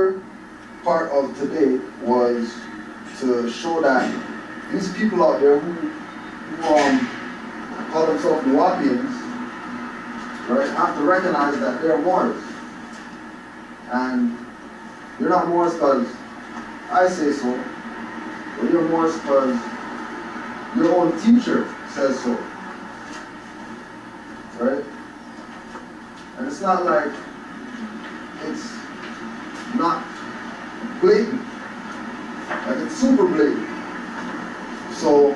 other part of today was to show that these people out there who call themselves Nuwaubians, right, have to recognize that they're Moors. And you're not Moors because I say so, but you're Moors because your own teacher says so, right? And it's not like it's not blatant, like it's super blatant. So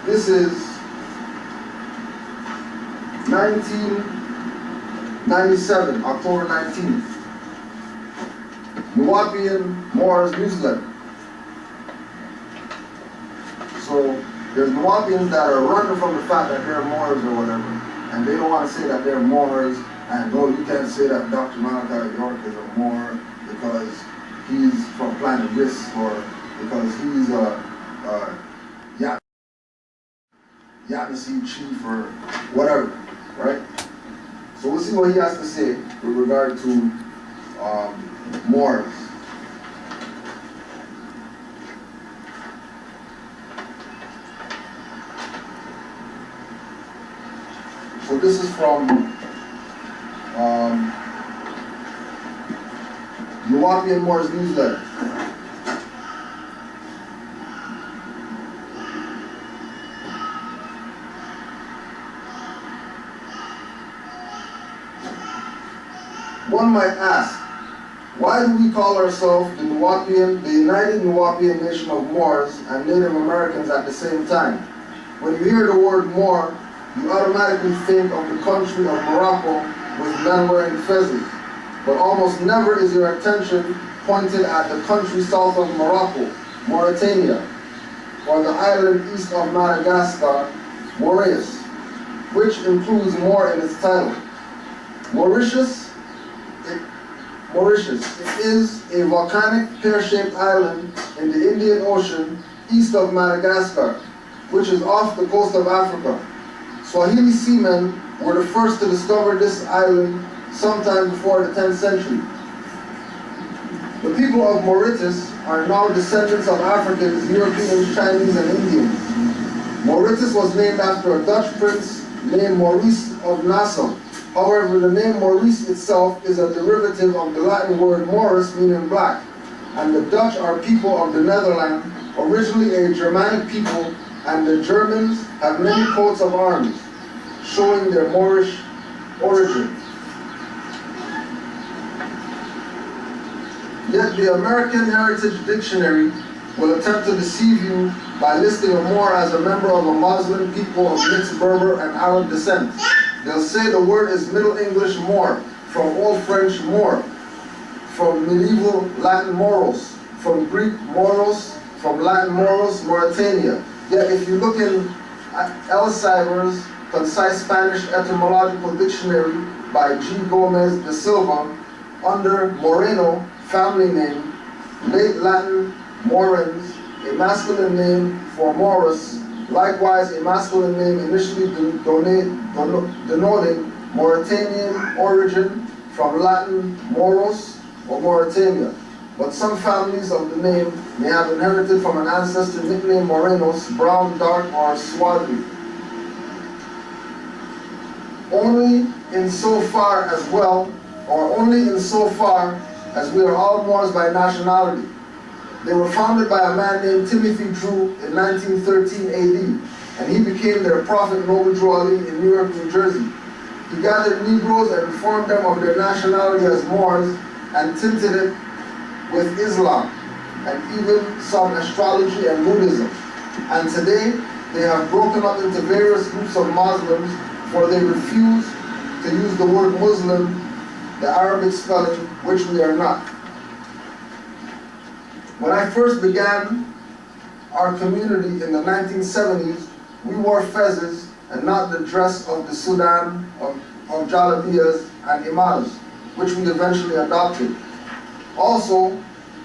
this is 1997, October 19th. Nuwaubian Moors newsletter. So there's Nuwaubians that are running from the fact that they're Moors or whatever, and they don't want to say that they're Moors, and no, you can't say that Dr. Malachi York is a Moor because he's from Planet Risk or because he's a Yamasee chief or whatever, right? So we'll see what he has to say with regard to Moors. So this is from Nuwaubian Moors newsletter. One might ask, why do we call ourselves the United Nuwaubian Nation of Moors and Native Americans at the same time? When you hear the word Moor, you automatically think of the country of Morocco with men wearing fezzes, but almost never is your attention pointed at the country south of Morocco, Mauritania, or the island east of Madagascar, Mauritius, which includes Moor in its title. Mauritius is a volcanic pear-shaped island in the Indian Ocean east of Madagascar, which is off the coast of Africa. Swahili seamen were the first to discover this island sometime before the 10th century. The people of Mauritius are now descendants of Africans, Europeans, Chinese, and Indians. Mauritius was named after a Dutch prince named Maurice of Nassau. However, the name Maurice itself is a derivative of the Latin word Moris, meaning black, and the Dutch are people of the Netherlands, originally a Germanic people, and the Germans have many coats of arms, showing their Moorish origin. Yet the American Heritage Dictionary will attempt to deceive you by listing a Moor as a member of a Muslim people of mixed Berber and Arab descent. They'll say the word is Middle English Moor, from Old French Moor, from medieval Latin Moros, from Greek Moros, from Latin Moros, Mauritania. Yet if you look in L. Cyber's Concise Spanish Etymological Dictionary by G. Gomez de Silva, under Moreno, family name, late Latin Morens, a masculine name for Morus, likewise a masculine name initially denoting Mauritanian origin from Latin Moros or Mauritania. But some families of the name may have inherited from an ancestor nicknamed Morenos, brown, dark, or swarthy. Only insofar as we are all Moors by nationality. They were founded by a man named Timothy Drew in 1913 AD, and he became their prophet Noble Drew Ali in Newark, New Jersey. He gathered Negroes and informed them of their nationality as Moors and tinted it with Islam, and even some astrology and Buddhism. And today, they have broken up into various groups of Muslims, for they refuse to use the word Muslim, the Arabic spelling, which we are not. When I first began our community in the 1970s, we wore fezzes and not the dress of the Sudan of jalabiyas and imadas, which we eventually adopted. Also,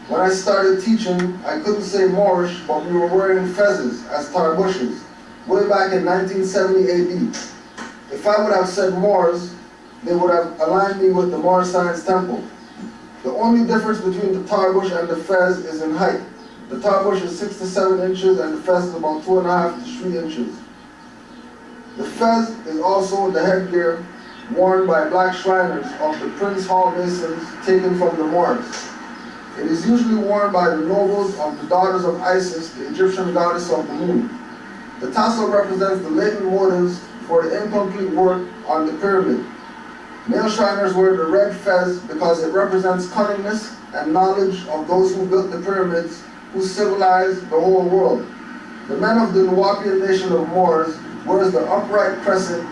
when I started teaching, I couldn't say Moorish, but we were wearing fezzes as tarbushes, way back in 1970 AD. If I would have said Moors, they would have aligned me with the Moor Science Temple. The only difference between the tarbush and the fez is in height. The tarbush is 6 to 7 inches and the fez is about 2.5 to 3 inches. The fez is also the headgear worn by black Shriners of the Prince Hall Masons taken from the Moors. It is usually worn by the nobles of the daughters of Isis, the Egyptian goddess of the moon. The tassel represents the latent motives for the incomplete work on the pyramid. Male Shriners wear the red fez because it represents cunningness and knowledge of those who built the pyramids, who civilized the whole world. The men of the Nuwaubian nation of Moors wears the upright crescent,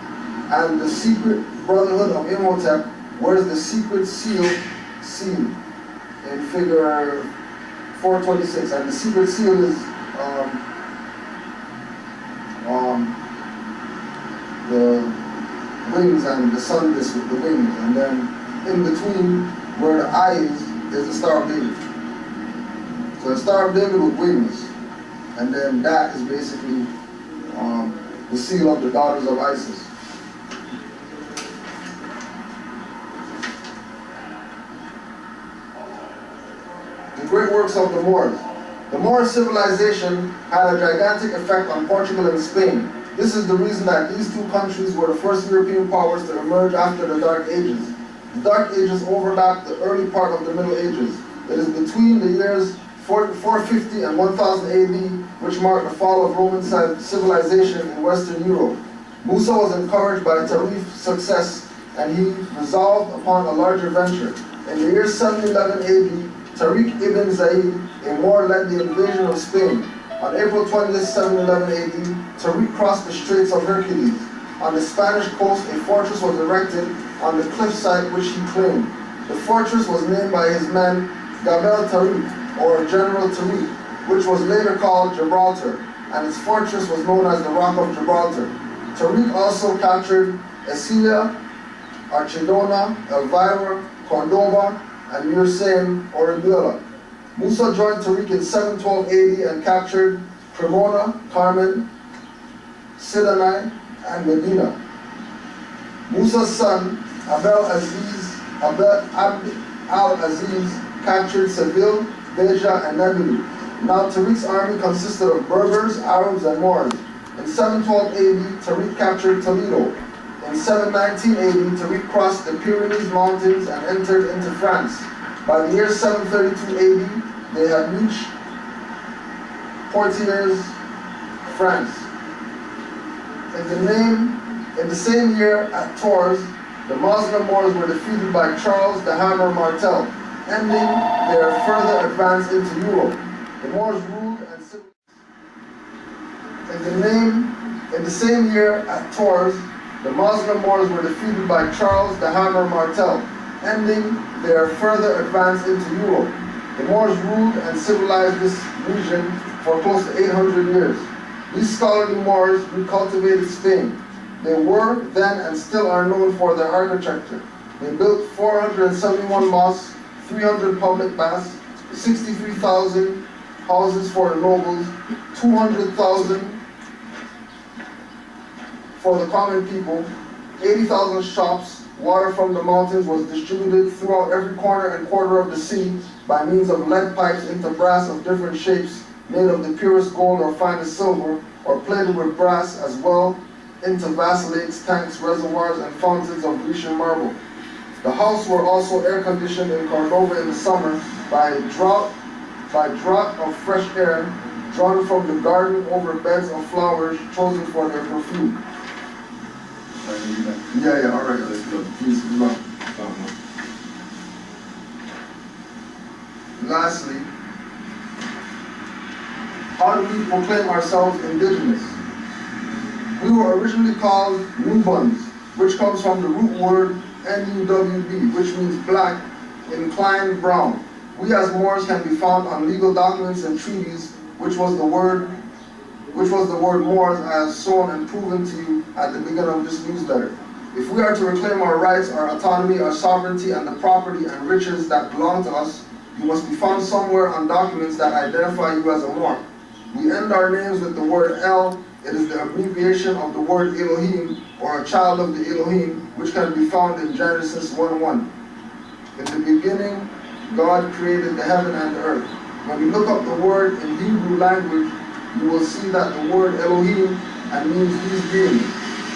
and the secret brotherhood of Imhotep wears the secret seal in figure 426. And the secret seal is the wings and the sun disk with the wings, and then in between where the eye is the Star of David. So the Star of David with wings, and then that is basically the seal of the daughters of Isis. The great works of the Moors. The Moor civilization had a gigantic effect on Portugal and Spain. This is the reason that these two countries were the first European powers to emerge after the Dark Ages. The Dark Ages overlapped the early part of the Middle Ages. It is between the years 450 and 1000 AD, which marked the fall of Roman civilization in Western Europe. Musa was encouraged by Tarif's success, and he resolved upon a larger venture. In the year 711 AD, Tariq ibn Zayd, a Moor, led the invasion of Spain. On April 20th, 711 AD, Tariq crossed the Straits of Hercules. On the Spanish coast, a fortress was erected on the cliffside which he claimed. The fortress was named by his men Gabel Tariq, or General Tariq, which was later called Gibraltar, and its fortress was known as the Rock of Gibraltar. Tariq also captured Esilia, Archidona, Elvira, Cordoba, and Mursain or Anguilla. Musa joined Tariq in 712 AD and captured Cremona, Carmen, Sidonai, and Medina. Musa's son, Abd al-Aziz, captured Seville, Beja, and Nablus. Now Tariq's army consisted of Berbers, Arabs, and Moors. In 712 AD, Tariq captured Toledo. In 719 AD, Tariq crossed the Pyrenees Mountains and entered into France. By the year 732 AD, they had reached Poitiers, France. In the same year at Tours, the Muslim Moors were defeated by Charles the Hammer Martel, ending their further advance into Europe. The Moors ruled and in the same year at Tours, the Muslim Moors were defeated by Charles the Hammer Martel, ending their further advance into Europe. The Moors ruled and civilized this region for close to 800 years. These scholarly Moors recultivated Spain. They were then and still are known for their architecture. They built 471 mosques, 300 public baths, 63,000 houses for the nobles, 200,000 for the common people, 80,000 shops. Water from the mountains was distributed throughout every corner and quarter of the city by means of lead pipes into brass of different shapes, made of the purest gold or finest silver, or plated with brass, as well into vast lakes, tanks, reservoirs, and fountains of Grecian marble. The houses were also air-conditioned in Cordoba in the summer by draught of fresh air drawn from the garden over beds of flowers chosen for their perfume. Yeah, all right, let's go. Please, no. Lastly, how do we proclaim ourselves indigenous? We were originally called Nuwaubians, which comes from the root word Nuwb, which means black, inclined brown. We as Moors can be found on legal documents and treaties, which was the word Moors I have shown and proven to you at the beginning of this newsletter. If we are to reclaim our rights, our autonomy, our sovereignty, and the property and riches that belong to us, you must be found somewhere on documents that identify you as a Moor. We end our names with the word El. It is the abbreviation of the word Elohim, or a child of the Elohim, which can be found in Genesis 1:1. In the beginning, God created the heaven and the earth. When you look up the word in Hebrew language, you will see that the word Elohim and means these beings.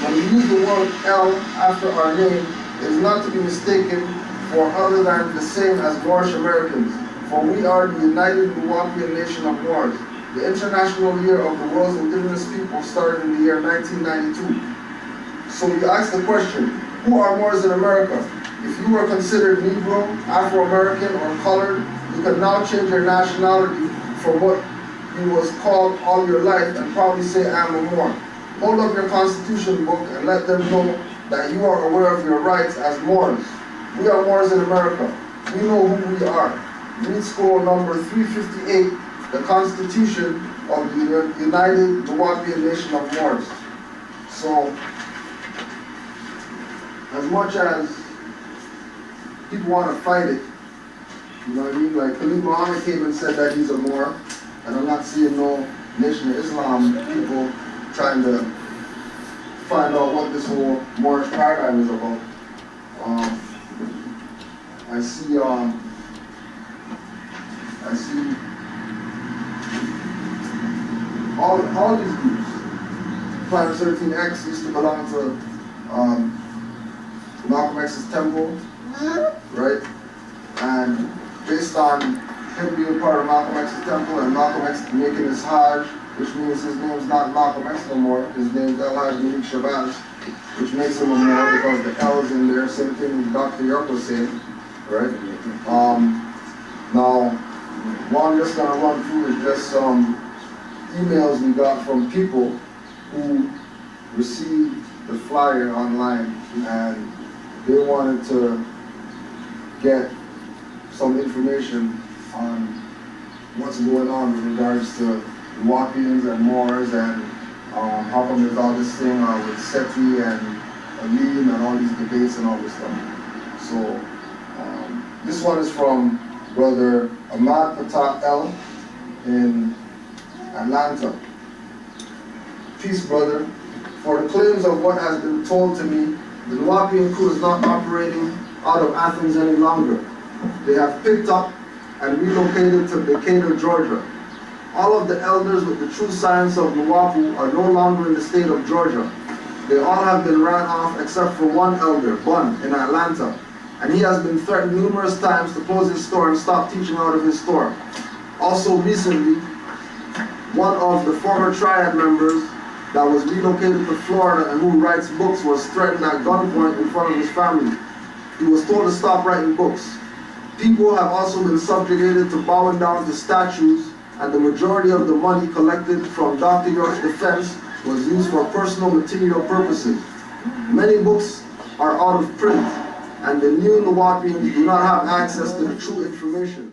When we use the word El after our name, it is not to be mistaken for other than the same as Moorish Americans, for we are the United Nuwaubian Nation of Moors. The International Year of the World's Indigenous People started in the year 1992. So you ask the question, who are Moors in America? If you were considered Negro, Afro-American, or colored, you could now change your nationality from what you was called all your life and probably say, I'm a Moor. Hold up your constitution book and let them know that you are aware of your rights as Moors. We are Moors in America. We know who we are. Read scroll number 358, the Constitution of the United Nuwaubian Nation of Moors. So, as much as people want to fight it, you know what I mean? Like Khalid Muhammad came and said that he's a Moor, and I'm not seeing no Nation of Islam people trying to find out what this whole Moorish paradigm is about. I see all these groups. Planet 13X used to belong to Malcolm X's temple, right? And based on him being part of Malcolm X's temple and Malcolm X making his Hajj, which means his name's not Malcolm X no more, his name's El Hajj Malik Shabazz, which makes him a Moor because the L is in there, same thing Dr. York was saying, right? Now, what I'm just gonna run through is just some emails we got from people who received the flyer online and they wanted to get some information on what's going on with regards to Nuwaubians and Moors and how come there's all this thing with Seti and Alim and all these debates and all this stuff. So this one is from Brother Ahmad Patah El in Atlanta. Peace, brother. For the claims of what has been told to me, the Nuwaubian crew is not operating out of Athens any longer. They have picked up and relocated to Decatur, Georgia. All of the elders with the true science of Nuwaubu are no longer in the state of Georgia. They all have been ran off except for one elder, Bun, in Atlanta. And he has been threatened numerous times to close his store and stop teaching out of his store. Also recently, one of the former triad members that was relocated to Florida and who writes books was threatened at gunpoint in front of his family. He was told to stop writing books. People have also been subjugated to bowing down to statues, and the majority of the money collected from Dr. York's defense was used for personal material purposes. Many books are out of print, and the new Nuwaubians do not have access to the true information.